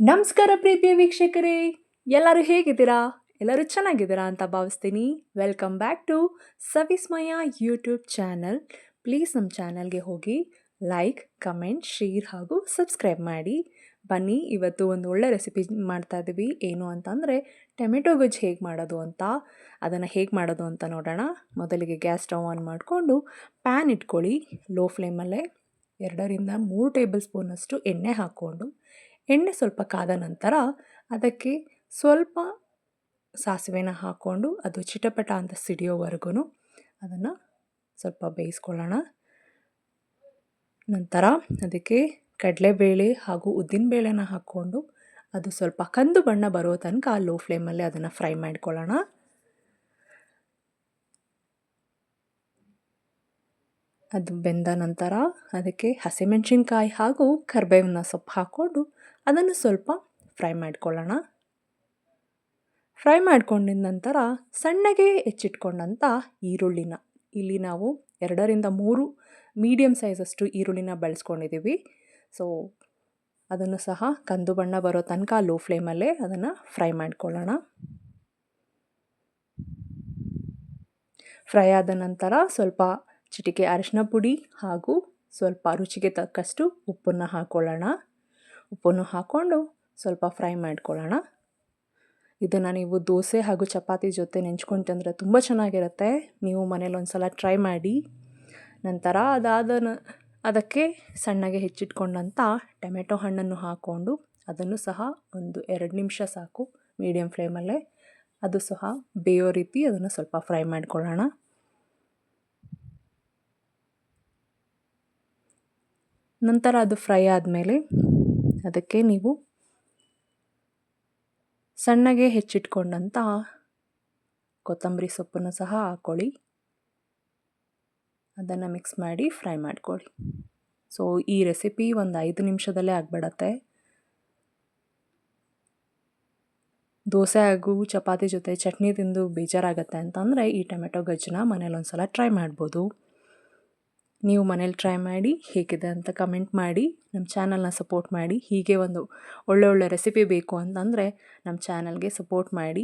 ನಮಸ್ಕಾರ ಪ್ರೀತಿಯ ವೀಕ್ಷಕರೇ, ಎಲ್ಲರೂ ಹೇಗಿದ್ದೀರಾ? ಎಲ್ಲರೂ ಚೆನ್ನಾಗಿದ್ದೀರಾ ಅಂತ ಭಾವಿಸ್ತೀನಿ. Welcome back to Savismaya YouTube channel. Please ನಮ್ಮ ಚಾನಲ್ಗೆ ಹೋಗಿ ಲೈಕ್, ಕಮೆಂಟ್, ಶೇರ್ ಹಾಗೂ ಸಬ್ಸ್ಕ್ರೈಬ್ ಮಾಡಿ. ಬನ್ನಿ, ಇವತ್ತು ಒಂದು ಒಳ್ಳೆ ರೆಸಿಪಿ ಮಾಡ್ತಾ ಇದ್ದೀವಿ. ಏನು ಅಂತಂದರೆ ಟೊಮೆಟೊ ಗೊಜ್ಜು ಹೇಗೆ ಮಾಡೋದು ಅಂತ. ಅದನ್ನು ಹೇಗೆ ಮಾಡೋದು ಅಂತ ನೋಡೋಣ. ಮೊದಲಿಗೆ ಗ್ಯಾಸ್ ಸ್ಟವ್ ಆನ್ ಮಾಡಿಕೊಂಡು ಪ್ಯಾನ್ ಇಟ್ಕೊಳ್ಳಿ. ಲೋ ಫ್ಲೇಮಲ್ಲೇ 2ರಿಂದ 3 ಟೇಬಲ್ ಸ್ಪೂನಷ್ಟು ಎಣ್ಣೆ ಹಾಕ್ಕೊಂಡು, ಎಣ್ಣೆ ಸ್ವಲ್ಪ ಕಾದ ನಂತರ ಅದಕ್ಕೆ ಸ್ವಲ್ಪ ಸಾಸಿವೆನ ಹಾಕ್ಕೊಂಡು ಅದು ಚಿಟಪಟ ಅಂತ ಸಿಡಿಯೋವರೆಗೂ ಅದನ್ನು ಸ್ವಲ್ಪ ಬೇಯಿಸ್ಕೊಳ್ಳೋಣ. ನಂತರ ಅದಕ್ಕೆ ಕಡಲೆಬೇಳೆ ಹಾಗೂ ಉದ್ದಿನಬೇಳೆನ ಹಾಕ್ಕೊಂಡು ಅದು ಸ್ವಲ್ಪ ಕಂದು ಬಣ್ಣ ಬರೋ ತನಕ ಲೋ ಫ್ಲೇಮಲ್ಲಿ ಅದನ್ನು ಫ್ರೈ ಮಾಡ್ಕೊಳ್ಳೋಣ. ಅದು ಬೆಂದ ನಂತರ ಅದಕ್ಕೆ ಹಸಿಮೆಣಸಿನ್ಕಾಯಿ ಹಾಗೂ ಕರಿಬೇವಿನ ಸೊಪ್ಪು ಹಾಕ್ಕೊಂಡು ಅದನ್ನು ಸ್ವಲ್ಪ ಫ್ರೈ ಮಾಡ್ಕೊಳ್ಳೋಣ. ಫ್ರೈ ಮಾಡ್ಕೊಂಡಿದ ನಂತರ ಸಣ್ಣಗೆ ಹೆಚ್ಚಿಟ್ಕೊಂಡಂಥ ಈರುಳ್ಳಿನ, ಇಲ್ಲಿ ನಾವು 2ರಿಂದ 3 ಮೀಡಿಯಮ್ ಸೈಜಷ್ಟು ಈರುಳ್ಳಿನ ಬಳಸ್ಕೊಂಡಿದ್ದೀವಿ. ಸೊ ಅದನ್ನು ಸಹ ಕಂದು ಬಣ್ಣ ಬರೋ ತನಕ ಲೋ ಫ್ಲೇಮಲ್ಲೇ ಅದನ್ನು ಫ್ರೈ ಮಾಡ್ಕೊಳ್ಳೋಣ. ಫ್ರೈ ಆದ ನಂತರ ಸ್ವಲ್ಪ ಚಿಟಿಕೆ ಅರಿಶಿನ ಪುಡಿ ಹಾಗೂ ಸ್ವಲ್ಪ ರುಚಿಗೆ ತಕ್ಕಷ್ಟು ಉಪ್ಪನ್ನು ಹಾಕ್ಕೊಳ್ಳೋಣ. ಉಪ್ಪನ್ನು ಹಾಕ್ಕೊಂಡು ಸ್ವಲ್ಪ ಫ್ರೈ ಮಾಡ್ಕೊಳ್ಳೋಣ. ಇದನ್ನು ನೀವು ದೋಸೆ ಹಾಗೂ ಚಪಾತಿ ಜೊತೆ ನೆಂಚ್ಕೊಂಡು ತಿಂದರೆ ತುಂಬ ಚೆನ್ನಾಗಿರುತ್ತೆ. ನೀವು ಮನೇಲಿ ಒಂದು ಸಲ ಟ್ರೈ ಮಾಡಿ. ನಂತರ ಅದಕ್ಕೆ ಸಣ್ಣಗೆ ಹೆಚ್ಚಿಟ್ಕೊಂಡಂಥ ಟೊಮೆಟೊ ಹಣ್ಣನ್ನು ಹಾಕ್ಕೊಂಡು ಅದನ್ನು ಸಹ ಒಂದು 2 ನಿಮಿಷ ಸಾಕು ಮೀಡಿಯಮ್ ಫ್ಲೇಮಲ್ಲೇ ಅದು ಸಹ ಬೇಯೋ ರೀತಿ ಅದನ್ನು ಸ್ವಲ್ಪ ಫ್ರೈ ಮಾಡ್ಕೊಳ್ಳೋಣ. ನಂತರ ಅದು ಫ್ರೈ ಆದಮೇಲೆ ಅದಕ್ಕೆ ನೀವು ಸಣ್ಣಗೆ ಹೆಚ್ಚಿಟ್ಕೊಂಡಂಥ ಕೊತ್ತಂಬರಿ ಸೊಪ್ಪನ್ನು ಸಹ ಹಾಕ್ಕೊಳ್ಳಿ. ಅದನ್ನು ಮಿಕ್ಸ್ ಮಾಡಿ ಫ್ರೈ ಮಾಡ್ಕೊಳ್ಳಿ. ಸೊ ಈ ರೆಸಿಪಿ ಒಂದು 5 ನಿಮಿಷದಲ್ಲೇ ಆಗಿಬಿಡತ್ತೆ. ದೋಸೆ ಹಾಗೂ ಚಪಾತಿ ಜೊತೆ ಚಟ್ನಿ ತಿಂದು ಬೇಜಾರಾಗತ್ತೆ ಅಂತಂದರೆ ಈ ಟೊಮೆಟೊ ಗೊಜ್ಜನ್ನ ಮನೇಲಿ ಒಂದು ಸಲ ಟ್ರೈ ಮಾಡ್ಬೋದು. ನೀವು ಮನೇಲಿ ಟ್ರೈ ಮಾಡಿ ಹೇಗಿದೆ ಅಂತ ಕಮೆಂಟ್ ಮಾಡಿ. ನಮ್ಮ ಚಾನಲ್ನ ಸಪೋರ್ಟ್ ಮಾಡಿ. ಹೀಗೆ ಒಂದು ಒಳ್ಳೆ ರೆಸಿಪಿ ಬೇಕು ಅಂತಂದರೆ ನಮ್ಮ ಚಾನಲ್ಗೆ ಸಪೋರ್ಟ್ ಮಾಡಿ.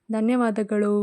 ಧನ್ಯವಾದಗಳು.